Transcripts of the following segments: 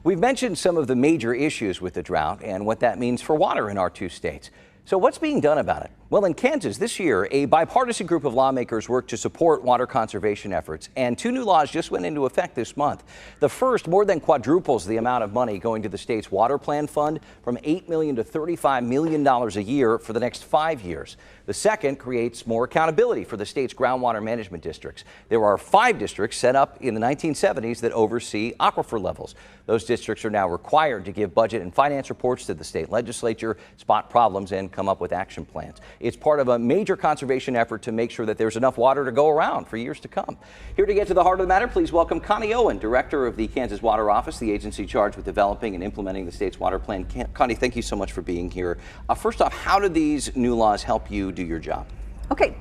We've mentioned some of the major issues with the drought and what that means for water in our two states. So what's being done about it? Well, in Kansas this year, a bipartisan group of lawmakers worked to support water conservation efforts, and two new laws just went into effect this month. The first more than quadruples the amount of money going to the state's water plan fund from $8 million to $35 million a year for the next 5 years. The second creates more accountability for the state's groundwater management districts. There are 5 districts set up in the 1970s that oversee aquifer levels. Those districts are now required to give budget and finance reports to the state legislature, spot problems, and come up with action plans. It's part of a major conservation effort to make sure that there's enough water to go around for years to come. Here to get to the heart of the matter, please welcome Connie Owen, Director of the Kansas Water Office, the agency charged with developing and implementing the state's water plan. Connie, thank you so much for being here. First off, how do these new laws help you do your job? Okay,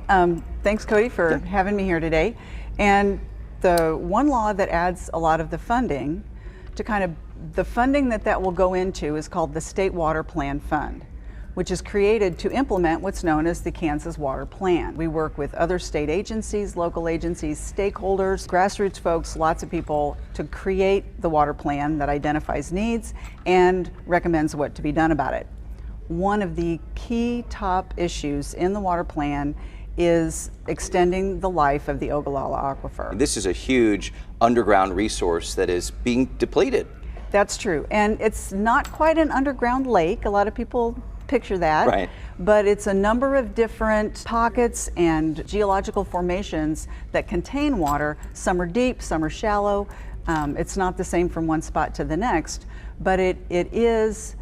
thanks Cody for having me here today. And the one law that adds a lot of the funding to the funding that will go into is called the State Water Plan Fund, which is created to implement what's known as the Kansas Water Plan. We work with other state agencies, local agencies, stakeholders, grassroots folks, lots of people to create the water plan that identifies needs and recommends what to be done about it. One of the key top issues in the water plan is extending the life of the Ogallala Aquifer. This is a huge underground resource that is being depleted. That's true, and it's not quite an underground lake. A lot of people picture that, right. But it's a number of different pockets and geological formations that contain water. Some are deep, some are shallow. It's not the same from one spot to the next, but it is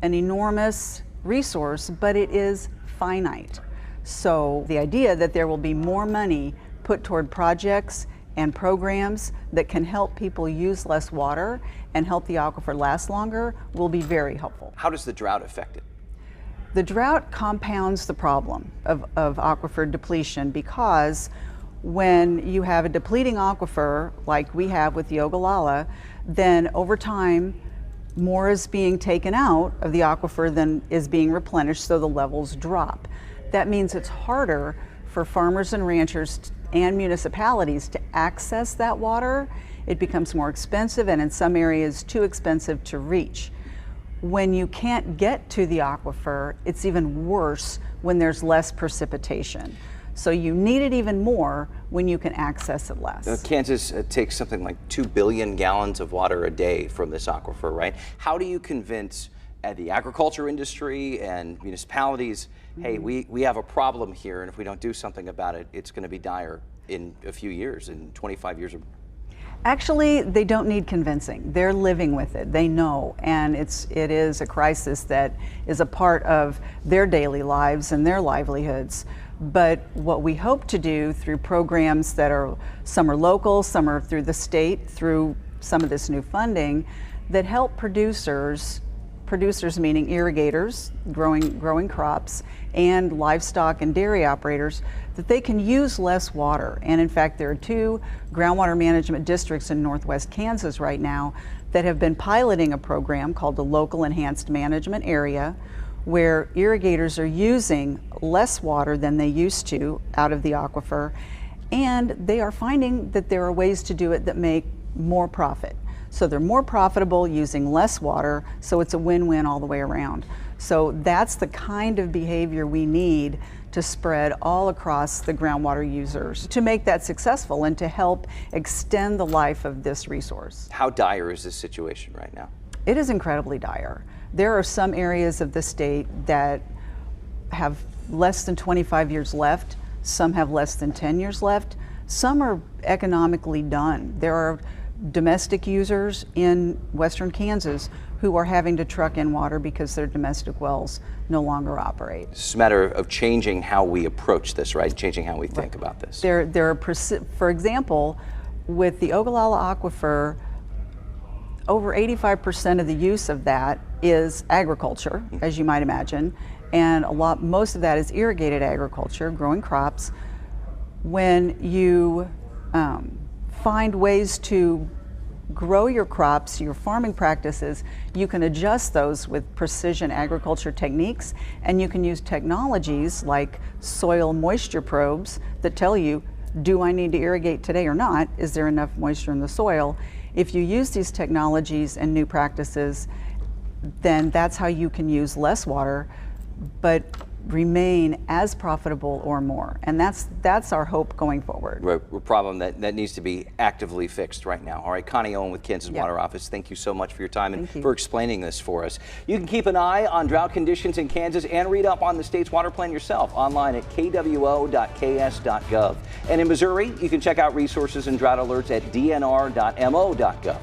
an enormous resource, but it is finite. So the idea that there will be more money put toward projects and programs that can help people use less water and help the aquifer last longer will be very helpful. How does the drought affect it? The drought compounds the problem of aquifer depletion, because when you have a depleting aquifer like we have with the Ogallala, then over time more is being taken out of the aquifer than is being replenished, so the levels drop. That means it's harder for farmers and ranchers and municipalities to access that water. It becomes more expensive, and in some areas too expensive to reach. When you can't get to the aquifer, it's even worse when there's less precipitation. So you need it even more when you can access it less. Kansas takes something like 2 billion gallons of water a day from this aquifer, right? How do you convince the agriculture industry and municipalities, hey, we have a problem here, and if we don't do something about it, it's going to be dire in a few years, in 25 years? Actually, they don't need convincing. They're living with it. They know, and it is a crisis that is a part of their daily lives and their livelihoods. But what we hope to do through programs that are, some are local, some are through the state, through some of this new funding, that help producers meaning irrigators, growing crops, and livestock and dairy operators, that they can use less water. And in fact, there are 2 groundwater management districts in northwest Kansas right now that have been piloting a program called the Local Enhanced Management Area, where irrigators are using less water than they used to out of the aquifer, and they are finding that there are ways to do it that make more profit. So they're more profitable using less water, so it's a win-win all the way around. So that's the kind of behavior we need to spread all across the groundwater users to make that successful and to help extend the life of this resource. How dire is this situation right now? It is incredibly dire. There are some areas of the state that have less than 25 years left, some have less than 10 years left, some are economically done. There are domestic users in western Kansas who are having to truck in water because their domestic wells no longer operate. It's a matter of changing how we approach this, right? Changing how we think about this. There are, for example, with the Ogallala Aquifer, over 85% of the use of that is agriculture, as you might imagine, and most of that is irrigated agriculture, growing crops. When you find ways to grow your crops, your farming practices, you can adjust those with precision agriculture techniques, and you can use technologies like soil moisture probes that tell you, do I need to irrigate today or not? Is there enough moisture in the soil? if you use these technologies and new practices, then that's how you can use less water, but remain as profitable or more. And that's our hope going forward. A problem that needs to be actively fixed right now. All right, Connie Owen with Kansas Water Office, thank you so much for your time and for explaining this for us. You can keep an eye on drought conditions in Kansas and read up on the state's water plan yourself online at kwo.ks.gov. And in Missouri, you can check out resources and drought alerts at dnr.mo.gov.